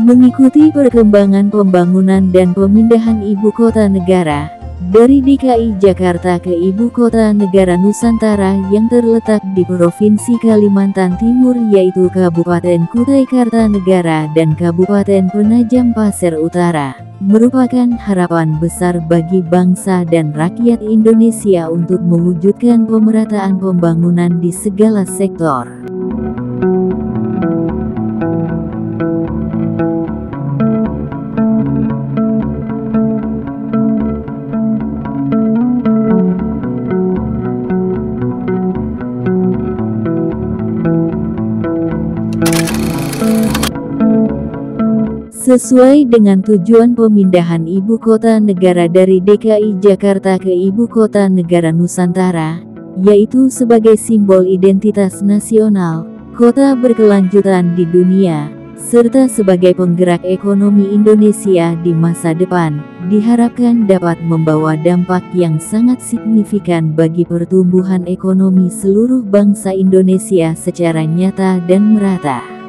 Mengikuti perkembangan pembangunan dan pemindahan ibu kota negara dari DKI Jakarta ke Ibu Kota Negara Nusantara yang terletak di Provinsi Kalimantan Timur, yaitu Kabupaten Kutai Kartanegara dan Kabupaten Penajam Pasir Utara, merupakan harapan besar bagi bangsa dan rakyat Indonesia untuk mewujudkan pemerataan pembangunan di segala sektor. Sesuai dengan tujuan pemindahan ibu kota negara dari DKI Jakarta ke Ibu Kota Negara Nusantara, yaitu sebagai simbol identitas nasional, kota berkelanjutan di dunia, serta sebagai penggerak ekonomi Indonesia di masa depan, diharapkan dapat membawa dampak yang sangat signifikan bagi pertumbuhan ekonomi seluruh bangsa Indonesia secara nyata dan merata.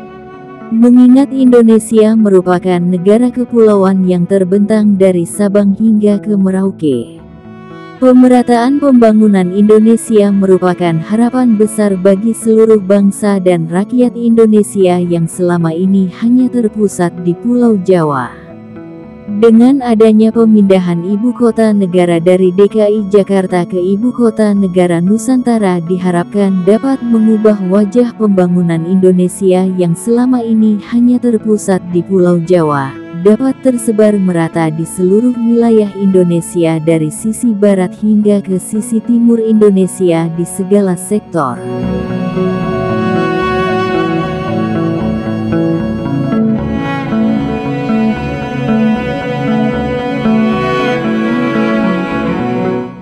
Mengingat Indonesia merupakan negara kepulauan yang terbentang dari Sabang hingga ke Merauke, pemerataan pembangunan Indonesia merupakan harapan besar bagi seluruh bangsa dan rakyat Indonesia yang selama ini hanya terpusat di Pulau Jawa. Dengan adanya pemindahan ibu kota negara dari DKI Jakarta ke Ibu Kota Negara Nusantara diharapkan dapat mengubah wajah pembangunan Indonesia yang selama ini hanya terpusat di Pulau Jawa, dapat tersebar merata di seluruh wilayah Indonesia dari sisi barat hingga ke sisi timur Indonesia di segala sektor.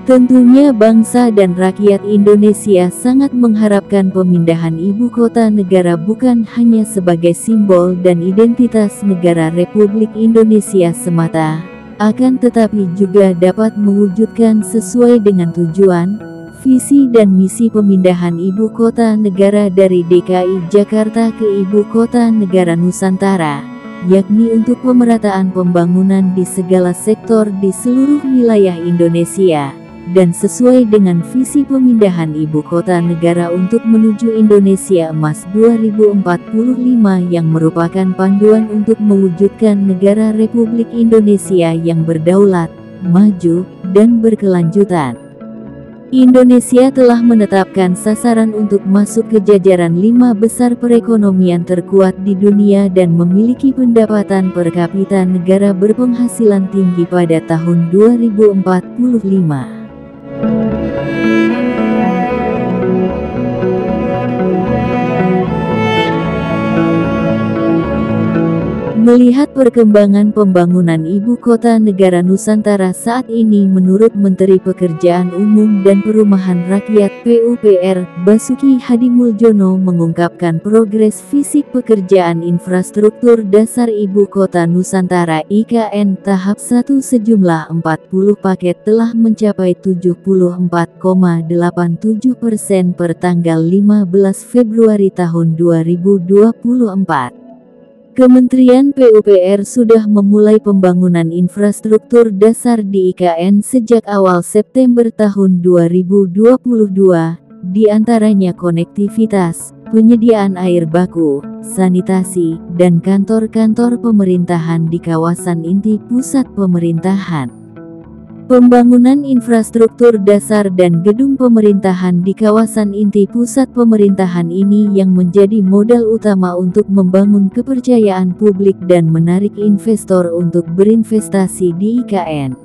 Tentunya bangsa dan rakyat Indonesia sangat mengharapkan pemindahan ibu kota negara bukan hanya sebagai simbol dan identitas negara Republik Indonesia semata, akan tetapi juga dapat mewujudkan sesuai dengan tujuan, visi dan misi pemindahan ibu kota negara dari DKI Jakarta ke Ibu Kota Negara Nusantara, yakni untuk pemerataan pembangunan di segala sektor di seluruh wilayah Indonesia, dan sesuai dengan visi pemindahan ibu kota negara untuk menuju Indonesia Emas 2045 yang merupakan panduan untuk mewujudkan negara Republik Indonesia yang berdaulat, maju, dan berkelanjutan. Indonesia telah menetapkan sasaran untuk masuk ke jajaran 5 besar perekonomian terkuat di dunia dan memiliki pendapatan per kapita negara berpenghasilan tinggi pada tahun 2045. Melihat perkembangan pembangunan ibu kota negara Nusantara saat ini, menurut Menteri Pekerjaan Umum dan Perumahan Rakyat (PUPR), Basuki Hadimuljono mengungkapkan progres fisik pekerjaan infrastruktur dasar ibu kota Nusantara (IKN) tahap 1 sejumlah 40 paket telah mencapai 74,87% per tanggal 15 Februari tahun 2024. Kementerian PUPR sudah memulai pembangunan infrastruktur dasar di IKN sejak awal September tahun 2022, di antaranya konektivitas, penyediaan air baku, sanitasi, dan kantor-kantor pemerintahan di kawasan inti pusat pemerintahan. Pembangunan infrastruktur dasar dan gedung pemerintahan di kawasan inti pusat pemerintahan ini yang menjadi modal utama untuk membangun kepercayaan publik dan menarik investor untuk berinvestasi di IKN.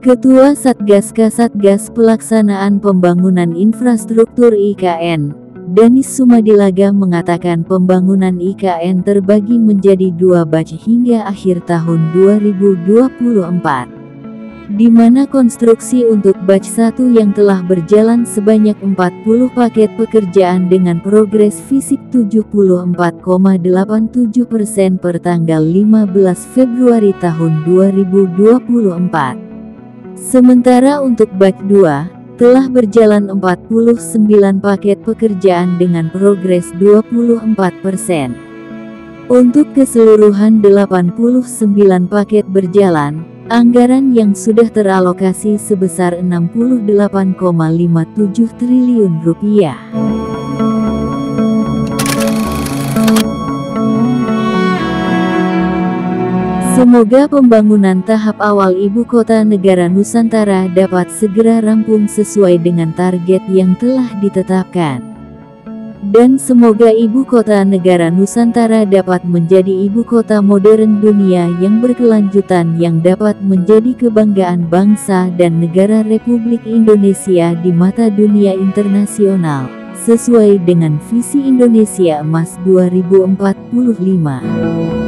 Ketua Satgas Kasatgas Pelaksanaan Pembangunan Infrastruktur IKN, Danis Sumadilaga mengatakan pembangunan IKN terbagi menjadi 2 batch hingga akhir tahun 2024, di mana konstruksi untuk batch 1 yang telah berjalan sebanyak 40 paket pekerjaan dengan progres fisik 74,87% per tanggal 15 Februari tahun 2024. Sementara untuk batch 2, telah berjalan 49 paket pekerjaan dengan progres 24%. Untuk keseluruhan 89 paket berjalan, anggaran yang sudah teralokasi sebesar Rp68,57 triliun. Semoga pembangunan tahap awal Ibu Kota Negara Nusantara dapat segera rampung sesuai dengan target yang telah ditetapkan. Dan semoga Ibu Kota Negara Nusantara dapat menjadi ibu kota modern dunia yang berkelanjutan yang dapat menjadi kebanggaan bangsa dan negara Republik Indonesia di mata dunia internasional, sesuai dengan visi Indonesia Emas 2045.